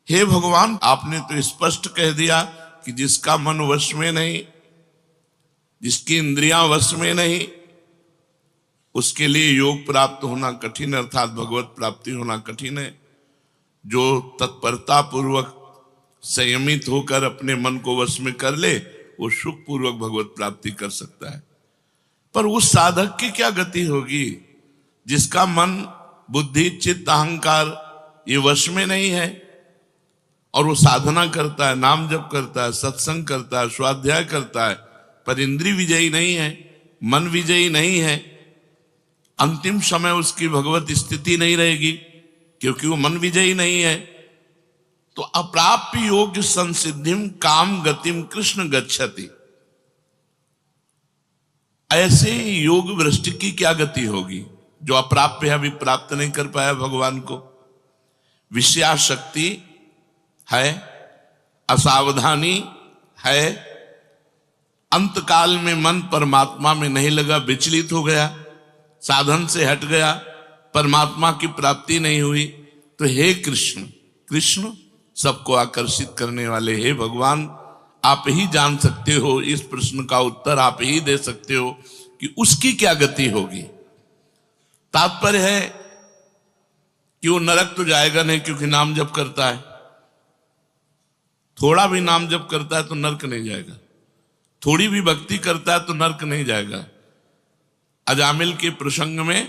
हे भगवान, आपने तो स्पष्ट कह दिया कि जिसका मन वश में नहीं, जिसकी इंद्रियां वश में नहीं, उसके लिए योग प्राप्त होना कठिन, अर्थात भगवत प्राप्ति होना कठिन है। जो तत्परता पूर्वक संयमित होकर अपने मन को वश में कर ले, वो सुख पूर्वक भगवत प्राप्ति कर सकता है। पर उस साधक की क्या गति होगी जिसका मन, बुद्धि, चित्त, अहंकार ये वश में नहीं है, और वो साधना करता है, नाम जप करता है, सत्संग करता है, स्वाध्याय करता है, पर इंद्रिय विजयी नहीं है, मन विजयी नहीं है। अंतिम समय उसकी भगवत स्थिति नहीं रहेगी क्योंकि वो मन विजयी नहीं है। तो अप्राप्य योग संसिद्धिम काम गतिम कृष्ण गच्छति। ऐसे योग भ्रष्ट की क्या गति होगी जो अप्राप्य है, अभी प्राप्त नहीं कर पाया भगवान को। विषयाशक्ति है, असावधानी है, अंतकाल में मन परमात्मा में नहीं लगा, विचलित हो गया, साधन से हट गया, परमात्मा की प्राप्ति नहीं हुई। तो हे कृष्ण, कृष्ण सबको आकर्षित करने वाले, हे भगवान, आप ही जान सकते हो, इस प्रश्न का उत्तर आप ही दे सकते हो कि उसकी क्या गति होगी। तात्पर्य है कि वो नरक तो जाएगा नहीं क्योंकि नाम जप करता है, थोड़ा भी नाम जप करता है तो नरक नहीं जाएगा, थोड़ी भी भक्ति करता है तो नरक नहीं जाएगा। अजामिल के प्रसंग में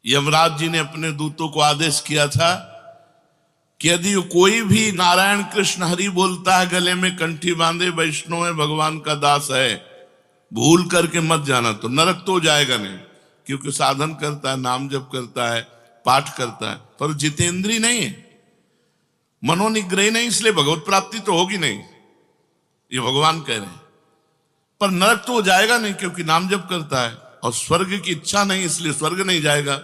यमराज जी ने अपने दूतों को आदेश किया था कि यदि कोई भी नारायण कृष्ण हरि बोलता है, गले में कंठी बांधे, वैष्णव है, भगवान का दास है, भूल करके मत जाना, तो नरक तो जाएगा नहीं क्योंकि साधन करता है, नाम जप करता है, पाठ करता है, पर जितेंद्रीय नहीं है, मनोनिग्रही नहीं, इसलिए भगवत प्राप्ति तो होगी नहीं, ये भगवान कह रहे हैं। पर नरक तो जाएगा नहीं क्योंकि नाम जप करता है, और स्वर्ग की इच्छा नहीं इसलिए स्वर्ग नहीं जाएगा,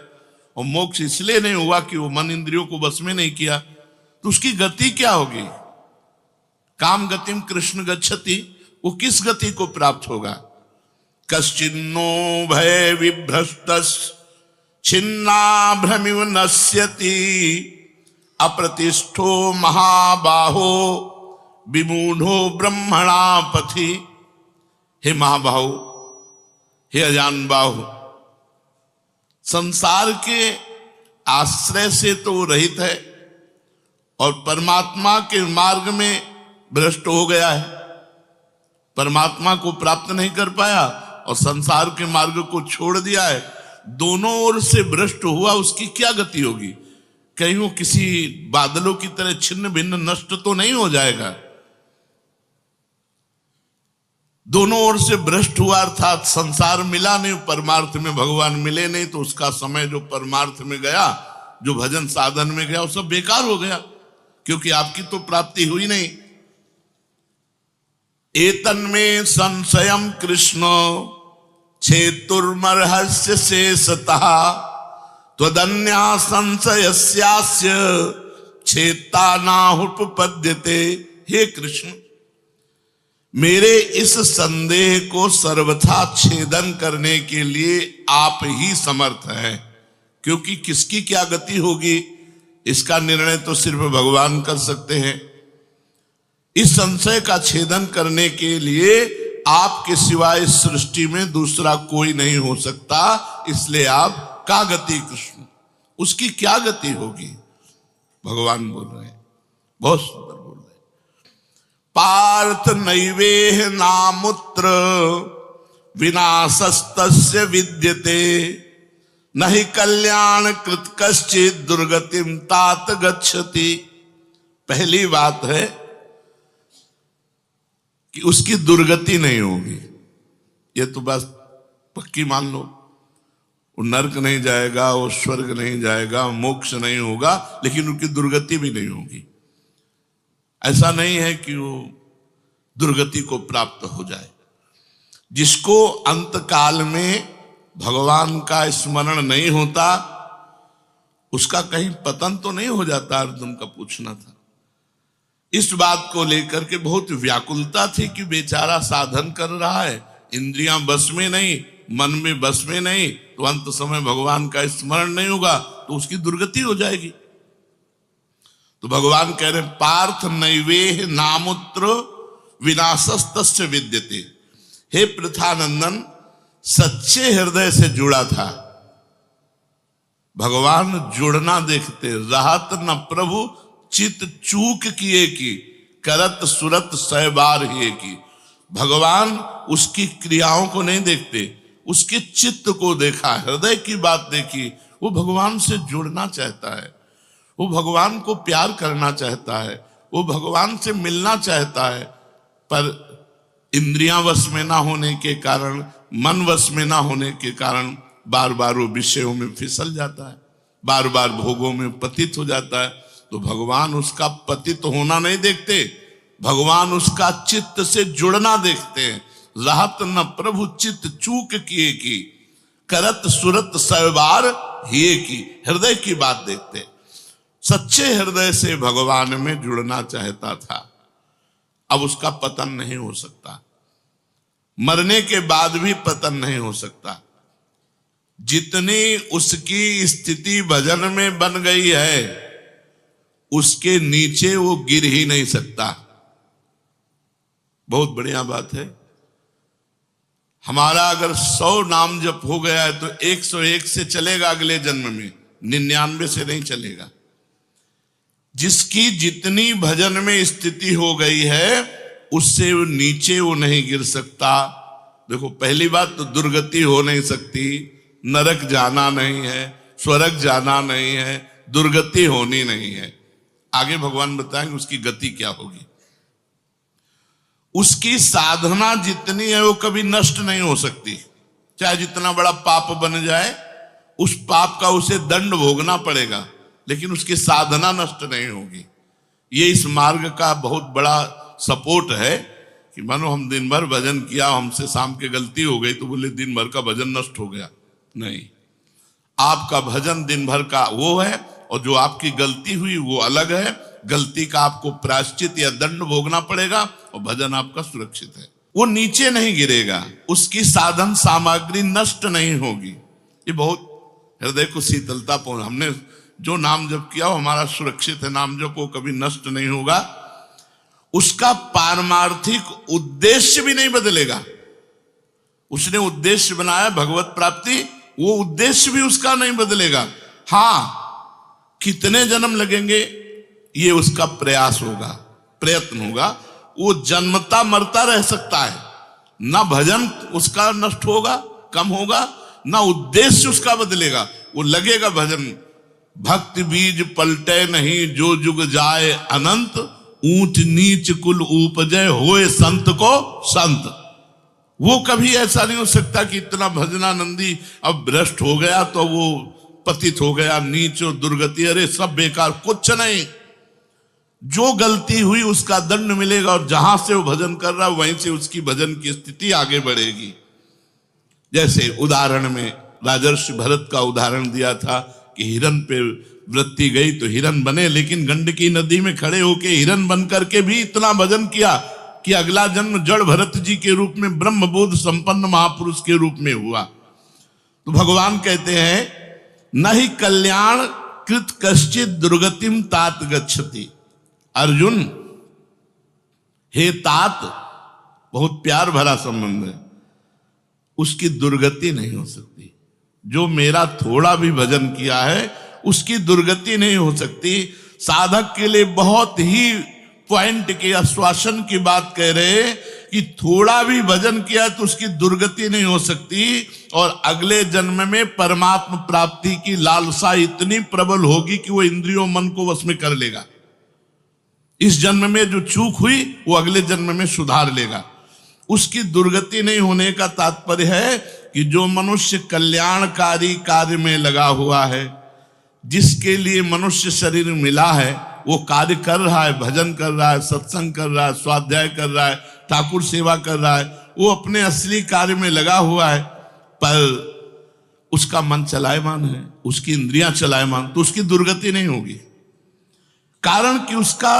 और मोक्ष इसलिए नहीं हुआ कि वो मन इंद्रियों को बस में नहीं किया। तो उसकी गति क्या होगी? काम गतिम कृष्ण गच्छति, वो किस गति को प्राप्त होगा? कश्चिन्नो भय विभ्रष्टस् छिन्ना भ्रमिव नश्यति अप्रतिष्ठो महाबाहो विमूढ़ो ब्रह्मणा पथि। हे महाबाहु, हे अजान बाहु, संसार के आश्रय से तो रहित है और परमात्मा के मार्ग में भ्रष्ट हो गया है, परमात्मा को प्राप्त नहीं कर पाया और संसार के मार्ग को छोड़ दिया है, दोनों ओर से भ्रष्ट हुआ, उसकी क्या गति होगी? कहीं वो किसी बादलों की तरह छिन्न भिन्न नष्ट तो नहीं हो जाएगा। दोनों ओर से भ्रष्ट हुआ अर्थात संसार मिला नहीं, परमार्थ में भगवान मिले नहीं, तो उसका समय जो परमार्थ में गया, जो भजन साधन में गया, वो सब बेकार हो गया क्योंकि आपकी तो प्राप्ति हुई नहीं। एतन्मे संशयम कृष्ण छेतुर्मर्हस्य शेषतः त्वदन्या संशयस्यास्य छेता नाहुपपद्यते। हे कृष्ण, मेरे इस संदेह को सर्वथा छेदन करने के लिए आप ही समर्थ हैं, क्योंकि किसकी क्या गति होगी इसका निर्णय तो सिर्फ भगवान कर सकते हैं। इस संशय का छेदन करने के लिए आपके सिवाय इस सृष्टि में दूसरा कोई नहीं हो सकता, इसलिए आप का गति कृष्ण, उसकी क्या गति होगी? भगवान बोल रहे हैं, बहुत सुंदर बोल रहे हैं। पार्थ नैवेह नामुत्र विनाशस्तस्य विद्यते नहि कल्याण कृत कश्चित् दुर्गतिम तात गच्छति। पहली बात है कि उसकी दुर्गति नहीं होगी, ये तो बस पक्की मान लो। वो नरक नहीं जाएगा, वो स्वर्ग नहीं जाएगा, मोक्ष नहीं होगा, लेकिन उनकी दुर्गति भी नहीं होगी। ऐसा नहीं है कि वो दुर्गति को प्राप्त हो जाए। जिसको अंतकाल में भगवान का स्मरण नहीं होता, उसका कहीं पतन तो नहीं हो जाता? अर्जुन का पूछना था। इस बात को लेकर के बहुत व्याकुलता थी कि बेचारा साधन कर रहा है, इंद्रियां बस में नहीं, मन में बस में नहीं, तो अंत समय भगवान का स्मरण नहीं होगा तो उसकी दुर्गति हो जाएगी। तो भगवान कह रहे पार्थ नैवेह नामुत्र विनाशस्तस्य विद्यते। हे पृथानंदन, सच्चे हृदय से जुड़ा था। भगवान जुड़ना देखते, रहत न प्रभु चित चूक किए की, करत सुरत सै बार ही की। भगवान उसकी क्रियाओं को नहीं देखते, उसके चित्त को देखा, हृदय की बात देखी। वो भगवान से जुड़ना चाहता है, वो भगवान को प्यार करना चाहता है, वो भगवान से मिलना चाहता है, पर इंद्रियां वश में ना होने के कारण, मन वश में ना होने के कारण बार बार वो विषयों में फिसल जाता है, बार बार भोगों में पतित हो जाता है। तो भगवान उसका पतित होना नहीं देखते, भगवान उसका चित्त से जुड़ना देखते हैं। रहत न प्रभु चित्त चूक किए की, करत सुरत सैबार हिए की। हृदय की बात देखते, सच्चे हृदय से भगवान में जुड़ना चाहता था। अब उसका पतन नहीं हो सकता, मरने के बाद भी पतन नहीं हो सकता। जितनी उसकी स्थिति भजन में बन गई है, उसके नीचे वो गिर ही नहीं सकता। बहुत बढ़िया बात है। हमारा अगर 100 नाम जप हो गया है तो 101 से चलेगा, अगले जन्म में 99 से नहीं चलेगा। जिसकी जितनी भजन में स्थिति हो गई है, उससे वो नीचे वो नहीं गिर सकता। देखो, पहली बात तो दुर्गति हो नहीं सकती, नरक जाना नहीं है, स्वर्ग जाना नहीं है, दुर्गति होनी नहीं है। आगे भगवान बताएंगे उसकी गति क्या होगी। उसकी साधना जितनी है वो कभी नष्ट नहीं हो सकती। चाहे जितना बड़ा पाप बन जाए, उस पाप का उसे दंड भोगना पड़ेगा, लेकिन उसकी साधना नष्ट नहीं होगी। ये इस मार्ग का बहुत बड़ा सपोर्ट है कि मानो हम दिन भर भजन किया, हमसे शाम के गलती हो गई तो बोले दिन भर का भजन नष्ट हो गया। नहीं, आपका भजन दिन भर का वो है, और जो आपकी गलती हुई वो अलग है। गलती का आपको प्रायश्चित या दंड भोगना पड़ेगा, और भजन आपका सुरक्षित है। वो नीचे नहीं गिरेगा, उसकी साधन सामग्री नष्ट नहीं होगी। ये बहुत हृदय को शीतलता पहुंच। हमने जो नाम जप किया वो हमारा सुरक्षित है, नाम जप वो कभी नष्ट नहीं होगा। उसका पारमार्थिक उद्देश्य भी नहीं बदलेगा। उसने उद्देश्य बनाया भगवत प्राप्ति, वो उद्देश्य भी उसका नहीं बदलेगा। हाँ, कितने जन्म लगेंगे ये उसका प्रयास होगा, प्रयत्न होगा। वो जन्मता मरता रह सकता है, ना भजन उसका नष्ट होगा, कम होगा, ना उद्देश्य उसका बदलेगा। वो लगेगा भजन। भक्ति बीज पलटे नहीं, जो जुग जाए अनंत, ऊंच नीच कुल उपजय होए संत को संत। वो कभी ऐसा नहीं हो सकता कि इतना भजनानंदी अब भ्रष्ट हो गया तो वो पतित हो गया, नीच और दुर्गति, अरे सब बेकार, कुछ नहीं। जो गलती हुई उसका दंड मिलेगा, और जहां से वो भजन कर रहा है वहीं से उसकी भजन की स्थिति आगे बढ़ेगी। जैसे उदाहरण में राजर्षि भरत का उदाहरण दिया था कि हिरन पे वृत्ति गई तो हिरन बने, लेकिन गंडकी नदी में खड़े होके हिरन बन करके भी इतना भजन किया कि अगला जन्म जड़ भरत जी के रूप में ब्रह्मबोध संपन्न महापुरुष के रूप में हुआ। तो भगवान कहते हैं, नहीं कल्याण कृत कश्चित दुर्गतिम तात गच्छति। अर्जुन, हे तात, बहुत प्यार भरा संबंध है, उसकी दुर्गति नहीं हो सकती। जो मेरा थोड़ा भी भजन किया है उसकी दुर्गति नहीं हो सकती। साधक के लिए बहुत ही पॉइंट के आश्वासन की बात कह रहे कि थोड़ा भी भजन किया तो उसकी दुर्गति नहीं हो सकती, और अगले जन्म में परमात्मा प्राप्ति की लालसा इतनी प्रबल होगी कि वो इंद्रियों मन को वश में कर लेगा। इस जन्म में जो चूक हुई वो अगले जन्म में सुधार लेगा। उसकी दुर्गति नहीं होने का तात्पर्य है कि जो मनुष्य कल्याणकारी कार्य में लगा हुआ है, जिसके लिए मनुष्य शरीर मिला है, वो कार्य कर रहा है, भजन कर रहा है, सत्संग कर रहा है, स्वाध्याय कर रहा है, ठाकुर सेवा कर रहा है, वो अपने असली कार्य में लगा हुआ है, पर उसका मन चलायमान है, उसकी इंद्रियां चलायमान, तो उसकी दुर्गति नहीं होगी। कारण कि उसका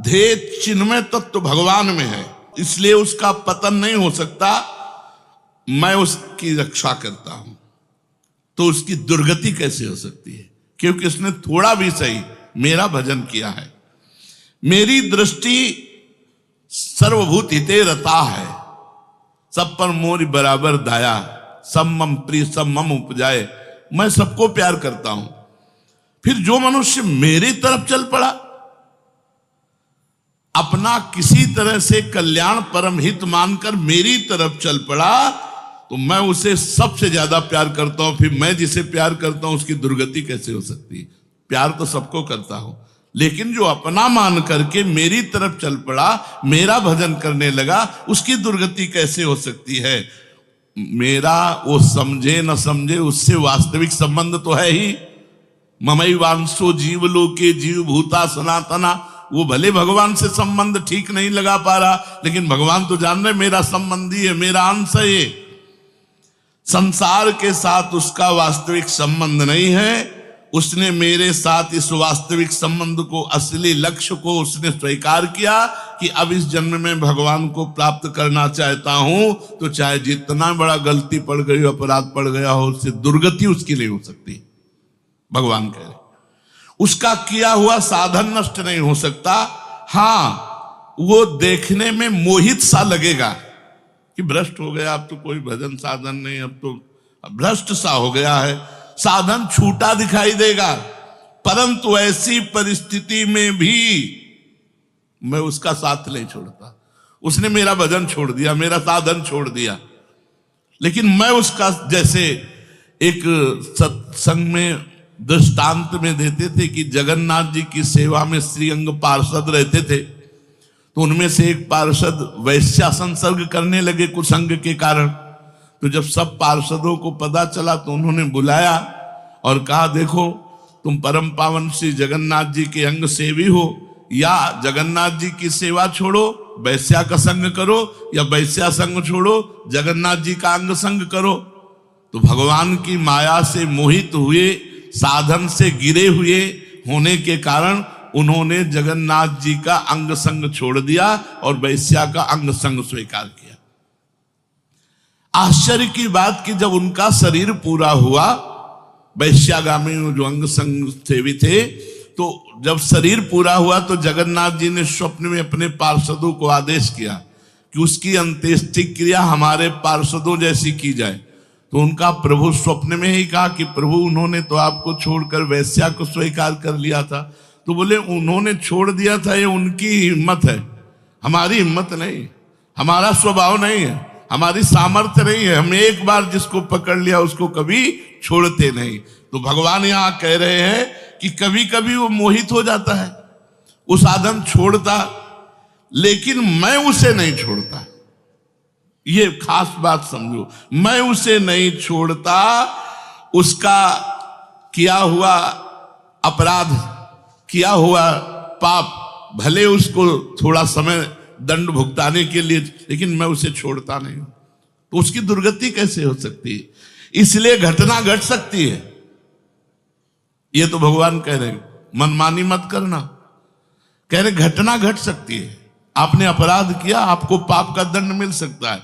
ध्येय चिन्मय तत्व भगवान में है, इसलिए उसका पतन नहीं हो सकता। मैं उसकी रक्षा करता हूं, तो उसकी दुर्गति कैसे हो सकती है? क्योंकि उसने थोड़ा भी सही मेरा भजन किया है। मेरी दृष्टि सर्वभूत हिते रता है, सब पर मोरी बराबर दाया, सब मम प्रिय सब मम उपजाए। मैं सबको प्यार करता हूं। फिर जो मनुष्य मेरी तरफ चल पड़ा, अपना किसी तरह से कल्याण परम हित मानकर मेरी तरफ चल पड़ा, तो मैं उसे सबसे ज्यादा प्यार करता हूं। फिर मैं जिसे प्यार करता हूं उसकी दुर्गति कैसे हो सकती है? प्यार तो सबको करता हूं, लेकिन जो अपना मान करके मेरी तरफ चल पड़ा, मेरा भजन करने लगा, उसकी दुर्गति कैसे हो सकती है? मेरा वो समझे न समझे, उससे वास्तविक संबंध तो है ही। ममई वांसो जीव लोके जीव भूता सनातना। वो भले भगवान से संबंध ठीक नहीं लगा पा रहा, लेकिन भगवान तो जान रहे मेरा संबंधी है, मेरा अंश है। ये संसार के साथ उसका वास्तविक संबंध नहीं है। उसने मेरे साथ इस वास्तविक संबंध को, असली लक्ष्य को उसने स्वीकार किया कि अब इस जन्म में भगवान को प्राप्त करना चाहता हूं, तो चाहे जितना बड़ा गलती पड़ गई हो, अपराध पड़ गया हो, उससे दुर्गति उसकी नहीं हो सकती। भगवान कह रहे उसका किया हुआ साधन नष्ट नहीं हो सकता। हां, वो देखने में मोहित सा लगेगा कि भ्रष्ट हो गया, अब तो कोई भजन साधन नहीं, अब तो भ्रष्ट सा हो गया है, साधन छूटा दिखाई देगा। परंतु ऐसी परिस्थिति में भी मैं उसका साथ नहीं छोड़ता। उसने मेरा भजन छोड़ दिया, मेरा साधन छोड़ दिया, लेकिन मैं उसका, जैसे एक सत्संग में दृष्टांत में देते थे कि जगन्नाथ जी की सेवा में श्रीअंग पार्षद रहते थे, तो उनमें से एक पार्षद वैश्या संसर्ग करने लगे कुसंग के कारण। तो जब सब पार्षदों को पता चला तो उन्होंने बुलाया और कहा, देखो तुम परम पावन श्री जगन्नाथ जी के अंग सेवी हो, या जगन्नाथ जी की सेवा छोड़ो वैश्या का संग करो, या वैश्या संग छोड़ो जगन्नाथ जी का अंग संग करो। तो भगवान की माया से मोहित हुए, साधन से गिरे हुए होने के कारण उन्होंने जगन्नाथ जी का अंग संग छोड़ दिया और वैश्या का अंग संग स्वीकार किया। आश्चर्य की बात कि जब उनका शरीर पूरा हुआ, वैश्यागामी जो अंग संग सेवी थे, तो जब शरीर पूरा हुआ तो जगन्नाथ जी ने स्वप्न में अपने पार्षदों को आदेश किया कि उसकी अंत्येष्टि क्रिया हमारे पार्षदों जैसी की जाए। तो उनका प्रभु स्वप्न में ही कहा कि प्रभु उन्होंने तो आपको छोड़कर वैश्या को स्वीकार कर लिया था। तो बोले उन्होंने छोड़ दिया था, ये उनकी हिम्मत है, हमारी हिम्मत नहीं, हमारा स्वभाव नहीं है, हमारी सामर्थ्य नहीं है। हम एक बार जिसको पकड़ लिया उसको कभी छोड़ते नहीं। तो भगवान यहां कह रहे हैं कि कभी कभी वो मोहित हो जाता है, वो साधन छोड़ता, लेकिन मैं उसे नहीं छोड़ता। ये खास बात समझो, मैं उसे नहीं छोड़ता। उसका किया हुआ अपराध, किया हुआ पाप, भले उसको थोड़ा समय दंड भुगताने के लिए, लेकिन मैं उसे छोड़ता नहीं। तो उसकी दुर्गति कैसे हो सकती है? इसलिए घटना घट सकती है। ये तो भगवान कह रहे हैं मनमानी मत करना, कह रहे घटना घट सकती है। आपने अपराध किया, आपको पाप का दंड मिल सकता है,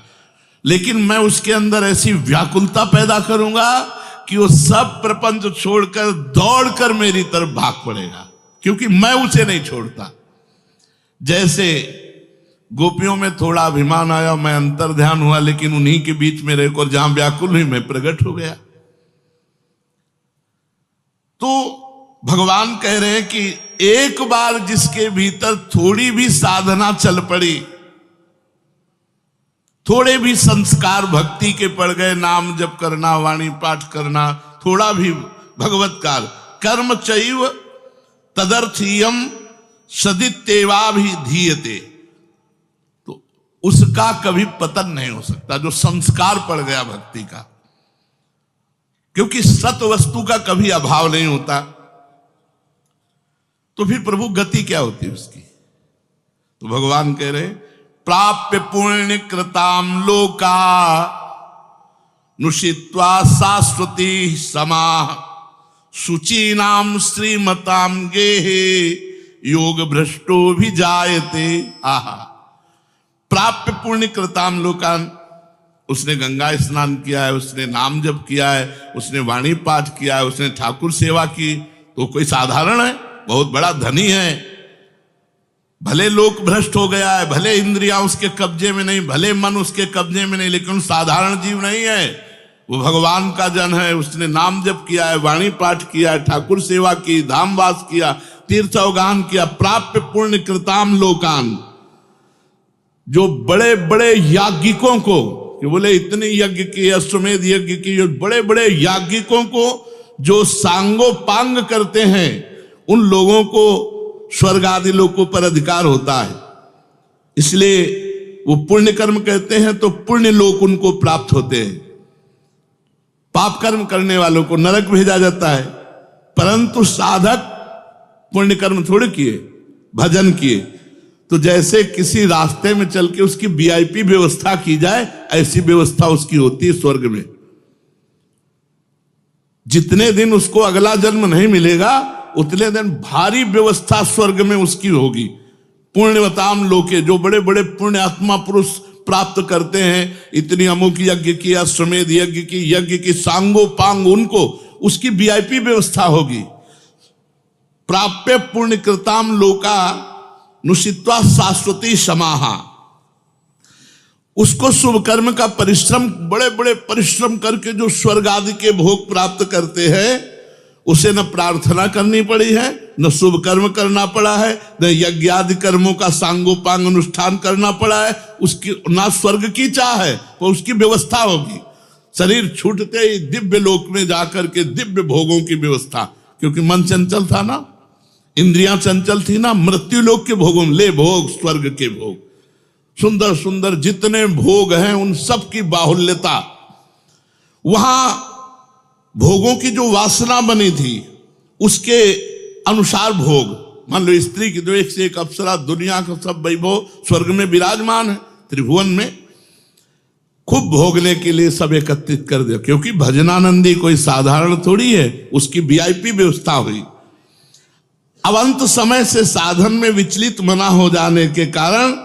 लेकिन मैं उसके अंदर ऐसी व्याकुलता पैदा करूंगा कि वो सब प्रपंच छोड़कर दौड़कर मेरी तरफ भाग पड़ेगा, क्योंकि मैं उसे नहीं छोड़ता। जैसे गोपियों में थोड़ा अभिमान आया, मैं अंतर ध्यान हुआ, लेकिन उन्हीं के बीच में रहकर जहां व्याकुल हुई मैं प्रकट हो गया। तो भगवान कह रहे हैं कि एक बार जिसके भीतर थोड़ी भी साधना चल पड़ी, थोड़े भी संस्कार भक्ति के पड़ गए, नाम जप करना, वाणी पाठ करना, थोड़ा भी भगवत्कार, कर्म चैव तदर्थीयम सदित्येवाभिधीयते, तो उसका कभी पतन नहीं हो सकता जो संस्कार पड़ गया भक्ति का, क्योंकि सत वस्तु का कभी अभाव नहीं होता। तो फिर प्रभु गति क्या होती है उसकी? तो भगवान कह रहे प्राप्य पुण्य कृताम लोका नुषित्वा शाश्वती समाह शुचीनाम श्रीमताम गेहे योग भ्रष्टो भी जायते। आहा, प्राप्य पुण्य कृताम लोकान, उसने गंगा स्नान किया है, उसने नाम जप किया है, उसने वाणी पाठ किया है, उसने ठाकुर सेवा की, तो कोई साधारण है? बहुत बड़ा धनी है, भले लोक भ्रष्ट हो गया है, भले इंद्रियां उसके कब्जे में नहीं, भले मन उसके कब्जे में नहीं, लेकिन साधारण जीव नहीं है। वो भगवान का जन है, उसने नाम जप किया है, वाणी पाठ किया है, ठाकुर सेवा की, धामवास किया, तीर्थ अवगान किया, प्राप्य पुण्य कृताम लोकान। जो बड़े बड़े याज्ञिकों को, कि बोले इतने यज्ञ किए, अश्वमेध यज्ञ की, जो बड़े बड़े याज्ञिकों को जो सांगोपांग करते हैं, उन लोगों को स्वर्ग आदि लोकों पर अधिकार होता है। इसलिए वो पुण्य कर्म कहते हैं तो पुण्य लोक उनको प्राप्त होते हैं। पाप कर्म करने वालों को नरक भेजा जाता है। परंतु साधक पुण्य कर्म थोड़े किए, भजन किए, तो जैसे किसी रास्ते में चल के उसकी वीआईपी व्यवस्था की जाए, ऐसी व्यवस्था उसकी होती है स्वर्ग में। जितने दिन उसको अगला जन्म नहीं मिलेगा, उतने दिन भारी व्यवस्था स्वर्ग में उसकी होगी। पुण्यवताम लोके, जो बड़े बड़े पुण्य आत्मा पुरुष प्राप्त करते हैं, इतनी अमुक यज्ञ की, अश्वमेध यज्ञ की सांगोपांग, उनको उसकी वीआईपी व्यवस्था होगी। प्राप्य पुण्य कृताम लोका नुषित्वा शाश्वती समाहा। उसको शुभ कर्म का परिश्रम, बड़े बड़े परिश्रम करके जो स्वर्ग आदि के भोग प्राप्त करते हैं, उसे न प्रार्थना करनी पड़ी है, न शुभ कर्म करना पड़ा है, न यज्ञ आदि कर्मों का सांगोपांग अनुष्ठान करना पड़ा है, उसकी ना स्वर्ग की चाह है, तो उसकी व्यवस्था होगी। शरीर छूटते ही दिव्य लोक में जाकर के दिव्य भोगों की व्यवस्था, क्योंकि मन चंचल था ना, इंद्रियां चंचल थी ना, मृत्यु लोक के भोगों में ले भोग, स्वर्ग के भोग, सुंदर सुंदर जितने भोग हैं उन सब की बाहुल्यता। वहां भोगों की जो वासना बनी थी उसके अनुसार भोग, मान लो स्त्री की तो एक से एक अप्सरा, दुनिया का सब वैभव स्वर्ग में विराजमान है, त्रिभुवन में खूब भोगने के लिए सब एकत्रित कर दिया। क्योंकि भजनानंदी कोई साधारण थोड़ी है, उसकी वीआईपी व्यवस्था हुई। अब अंत समय से साधन में विचलित मना हो जाने के कारण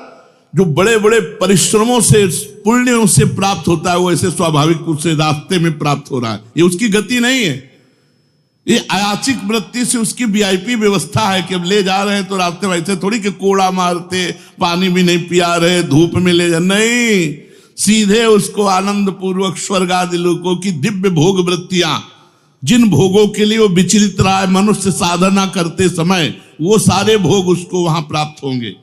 जो बड़े बड़े परिश्रमों से, पुण्यों से प्राप्त होता है, वो ऐसे स्वाभाविक रूप से रास्ते में प्राप्त हो रहा है। ये उसकी गति नहीं है, ये अयाचिक वृत्ति से उसकी वीआईपी व्यवस्था है कि अब ले जा रहे हैं तो रास्ते में ऐसे थोड़ी कि कोड़ा मारते, पानी भी नहीं पिया रहे, धूप में ले जा, नहीं, सीधे उसको आनंद पूर्वक स्वर्ग आदि लोकों की दिव्य भोग वृत्तियां, जिन भोगों के लिए वो विचलित रहा है मनुष्य साधना करते समय, वो सारे भोग उसको वहां प्राप्त होंगे।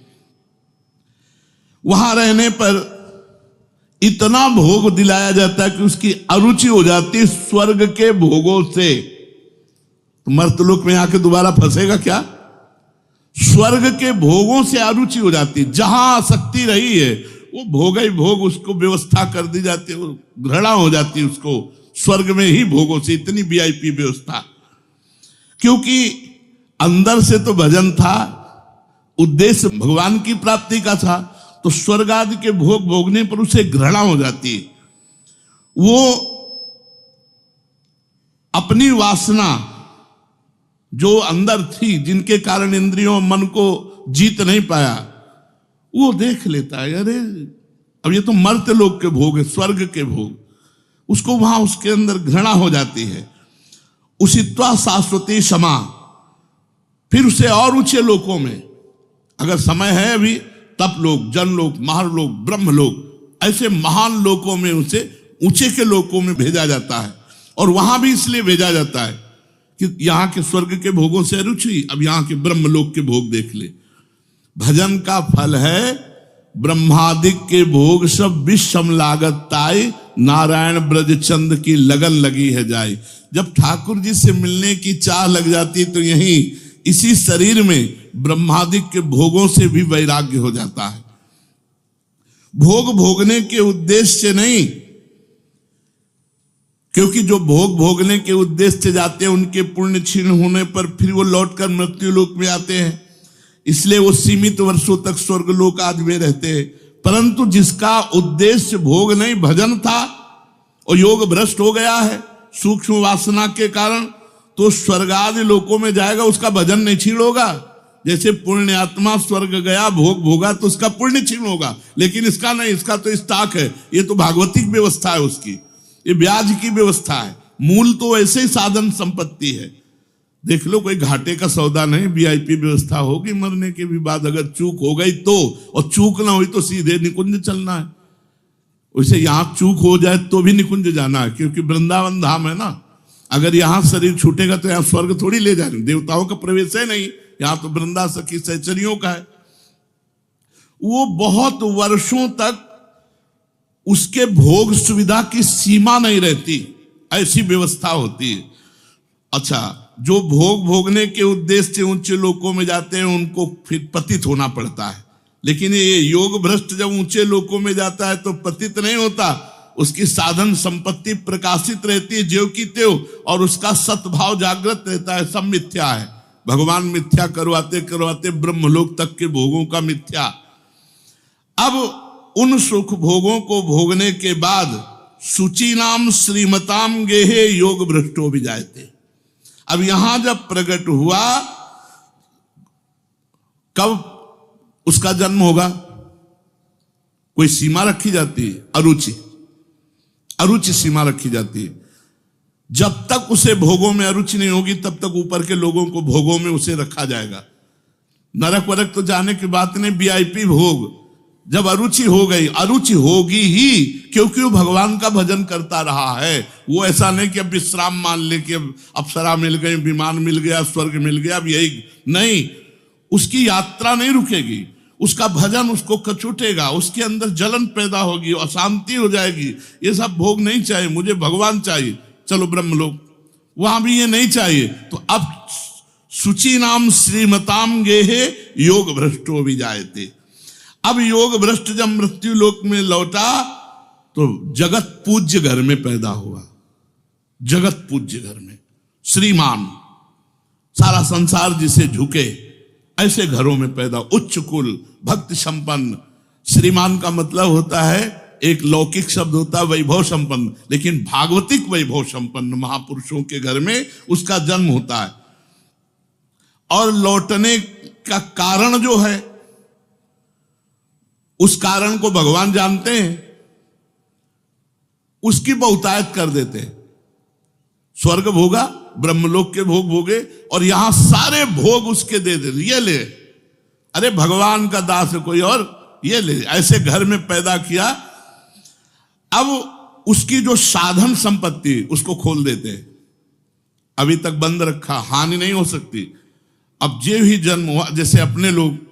वहां रहने पर इतना भोग दिलाया जाता है कि उसकी अरुचि हो जाती है स्वर्ग के भोगों से। तो मर्तलोक में आके दोबारा फंसेगा क्या? स्वर्ग के भोगों से अरुचि हो जाती है, जहां आसक्ति रही है वो भोग ही भोग उसको व्यवस्था कर दी जाती है, वो घृणा हो जाती है उसको स्वर्ग में ही भोगों से, इतनी वीआईपी व्यवस्था। क्योंकि अंदर से तो भजन था, उद्देश्य भगवान की प्राप्ति का था, तो स्वर्ग आदि के भोग भोगने पर उसे घृणा हो जाती है। वो अपनी वासना जो अंदर थी, जिनके कारण इंद्रियों मन को जीत नहीं पाया, वो देख लेता है, अरे अब ये तो मर्त्य लोक के भोग है, स्वर्ग के भोग, उसको वहां उसके अंदर घृणा हो जाती है। उसित्वा शाश्वती क्षमा, फिर उसे और ऊंचे लोकों में, अगर समय है अभी, तप लोक, जन लोक, महालोक, ब्रह्म लोक, ऐसे महान लोकों में उसे ऊंचे के लोकों में भेजा जाता है। और वहां भी इसलिए भेजा जाता है कि यहां के स्वर्ग के भोगों से रुचि, अब यहां के ब्रह्म लोक के भोग देख ले। भजन का फल है ब्रह्मादिक के भोग सब विषम लागत ताई, नारायण ब्रज चंद की लगन लगी है जाई। जब ठाकुर जी से मिलने की चाह लग जाती तो यहीं इसी शरीर में ब्रह्मादिक के भोगों से भी वैराग्य हो जाता है। भोग भोगने के उद्देश्य से नहीं, क्योंकि जो भोग भोगने के उद्देश्य से जाते हैं उनके पुण्य क्षीण होने पर फिर वो लौटकर मृत्यु लोक में आते हैं, इसलिए वो सीमित वर्षों तक स्वर्ग लोक आदि में रहते हैं। परंतु जिसका उद्देश्य भोग नहीं भजन था और योग भ्रष्ट हो गया है सूक्ष्म वासना के कारण, तो स्वर्ग आदि लोकों में जाएगा, उसका भजन नहीं छीण होगा। जैसे पुण्य आत्मा स्वर्ग गया, भोग भोगा, तो उसका पुण्य छीण होगा, लेकिन इसका नहीं, इसका तो स्टॉक है, ये तो भागवतिक व्यवस्था है उसकी, ये ब्याज की व्यवस्था है। मूल तो ऐसे ही साधन संपत्ति है, देख लो, कोई घाटे का सौदा नहीं, वीआईपी व्यवस्था होगी मरने के भी बाद। अगर चूक हो गई तो, और चूक ना हुई तो सीधे निकुंज चलना है। वैसे यहां चूक हो जाए तो भी निकुंज जाना है, क्योंकि वृंदावन धाम है ना। अगर यहां शरीर छूटेगा तो यहां स्वर्ग थोड़ी ले जाएंगे, देवताओं का प्रवेश है नहीं, यहां तो वृंदा सखी सहचरियों का है। वो बहुत वर्षों तक उसके भोग सुविधा की सीमा नहीं रहती, ऐसी व्यवस्था होती है। अच्छा, जो भोग भोगने के उद्देश्य से ऊंचे लोकों में जाते हैं उनको फिर पतित होना पड़ता है, लेकिन ये योग भ्रष्ट जब ऊंचे लोकों में जाता है तो पतित नहीं होता, उसकी साधन संपत्ति प्रकाशित रहती है ज्यों की त्यों, और उसका सत्भाव जागृत रहता है। सब मिथ्या है, भगवान मिथ्या करवाते करवाते ब्रह्मलोक तक के भोगों का मिथ्या। अब उन सुख भोगों को भोगने के बाद शुचि नाम श्रीमताम गेहे योग भ्रष्टो भी जाते। अब यहां जब प्रकट हुआ, कब उसका जन्म होगा? कोई सीमा रखी जाती है? अरुचि सीमा रखी जाती है। जब तक उसे भोगों में अरुचि नहीं होगी तब तक ऊपर के लोगों को भोगों में उसे रखा जाएगा। नरक वरक तो जाने की बात नहीं, वीआईपी भोग। जब अरुचि हो गई, अरुचि होगी ही, क्योंकि वो भगवान का भजन करता रहा है। वो ऐसा नहीं कि अब विश्राम मान ले कि अब अप्सरा मिल गई, विमान मिल गया, स्वर्ग मिल गया, अब यही नहीं। उसकी यात्रा नहीं रुकेगी, उसका भजन उसको कचूटेगा, उसके अंदर जलन पैदा होगी, अशांति हो जाएगी। ये सब भोग नहीं चाहिए, मुझे भगवान चाहिए, चलो ब्रह्मलोक। वहां भी ये नहीं चाहिए। तो अब शुचि नाम श्रीमताम गेहे योग भ्रष्टो भी जायते। अब योग भ्रष्ट जब मृत्यु लोक में लौटा तो जगत पूज्य घर में पैदा हुआ। जगत पूज्य घर में श्रीमान, सारा संसार जिसे झुके, ऐसे घरों में पैदा, उच्च कुल, भक्ति संपन्न। श्रीमान का मतलब होता है, एक लौकिक शब्द होता है वैभव संपन्न, लेकिन भागवतिक वैभव संपन्न महापुरुषों के घर में उसका जन्म होता है। और लौटने का कारण जो है, उस कारण को भगवान जानते हैं, उसकी बहुतायत कर देते हैं। स्वर्ग भोगा, ब्रह्मलोक के भोग भोगे, और यहां सारे भोग उसके दे दे, ये ले, अरे भगवान का दास है कोई और, ये ले। ऐसे घर में पैदा किया। अब उसकी जो साधन संपत्ति उसको खोल देते हैं। अभी तक बंद रखा, हानि नहीं हो सकती। अब जे ही जन्म हुआ, जैसे अपने लोग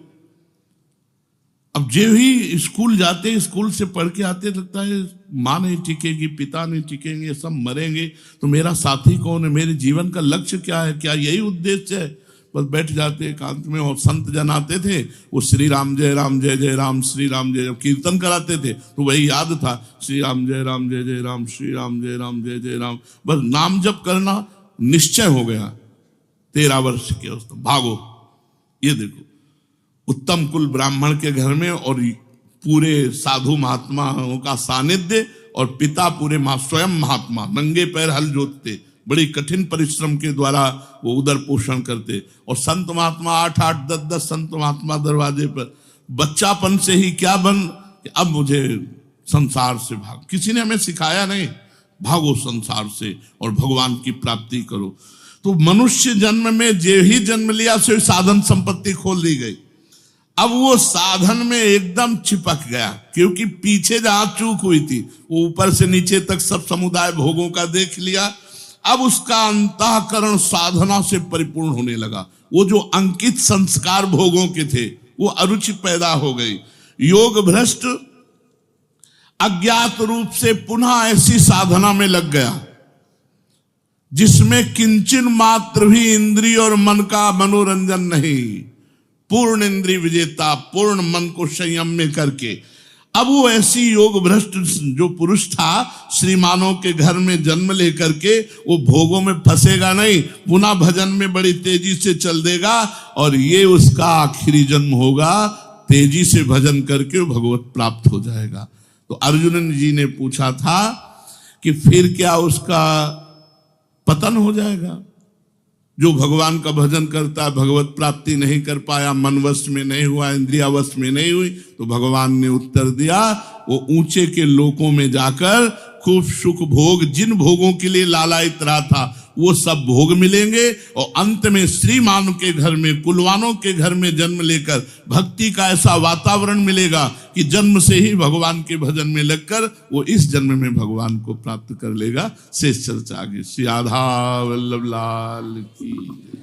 अब जे ही स्कूल जाते, स्कूल से पढ़ के आते, लगता है माँ नहीं टिकेगी, पिता नहीं टिकेंगे, सब मरेंगे, तो मेरा साथी कौन है, मेरे जीवन का लक्ष्य क्या है, क्या यही उद्देश्य है? बस बैठ जाते एकांत में। और संत जन आते थे, वो श्री राम जय राम जय जय राम, श्री राम जय, कीर्तन कराते थे तो वही याद था, श्री राम जय राम जय जय राम, श्री राम जय राम जय जय राम। बस नाम जप करना निश्चय हो गया। 13 वर्ष के अवस्था, भागो। ये देखो, उत्तम कुल ब्राह्मण के घर में, और पूरे साधु महात्माओं का सानिध्य, और पिता पूरे स्वयं महात्मा, नंगे पैर हल जोतते, बड़ी कठिन परिश्रम के द्वारा वो उदर पोषण करते। और संत महात्मा 8-8, 10-10 संत महात्मा दरवाजे पर। बच्चापन से ही क्या बन, अब मुझे संसार से भाग। किसी ने हमें सिखाया नहीं, भागो संसार से और भगवान की प्राप्ति करो। तो मनुष्य जन्म में जे ही जन्म लिया से साधन संपत्ति खोल दी गई। अब वो साधन में एकदम चिपक गया, क्योंकि पीछे जहां चूक हुई थी वो ऊपर से नीचे तक सब समुदाय भोगों का देख लिया। अब उसका अंतःकरण साधना से परिपूर्ण होने लगा। वो जो अंकित संस्कार भोगों के थे वो अरुचि पैदा हो गई। योग भ्रष्ट अज्ञात रूप से पुनः ऐसी साधना में लग गया जिसमें किंचन मात्र भी इंद्रिय और मन का मनोरंजन नहीं। पूर्ण इंद्रिय विजेता, पूर्ण मन को संयम में करके। अब वो ऐसी योग भ्रष्ट जो पुरुष था, श्रीमानों के घर में जन्म लेकर के वो भोगों में फंसेगा नहीं, पुनः भजन में बड़ी तेजी से चल देगा, और ये उसका आखिरी जन्म होगा। तेजी से भजन करके वो भगवत प्राप्त हो जाएगा। तो अर्जुन जी ने पूछा था कि फिर क्या उसका पतन हो जाएगा? जो भगवान का भजन करता, भगवत प्राप्ति नहीं कर पाया, मन वश में नहीं हुआ, इंद्रिया वश में नहीं हुई, तो भगवान ने उत्तर दिया, वो ऊंचे के लोकों में जाकर खूब सुख भोग, जिन भोगों के लिए लालायित रहा था वो सब भोग मिलेंगे, और अंत में श्रीमान के घर में, कुलवानों के घर में जन्म लेकर भक्ति का ऐसा वातावरण मिलेगा कि जन्म से ही भगवान के भजन में लगकर वो इस जन्म में भगवान को प्राप्त कर लेगा। शेष चर्चा आगे। श्री राधा वल्लभ लाल की।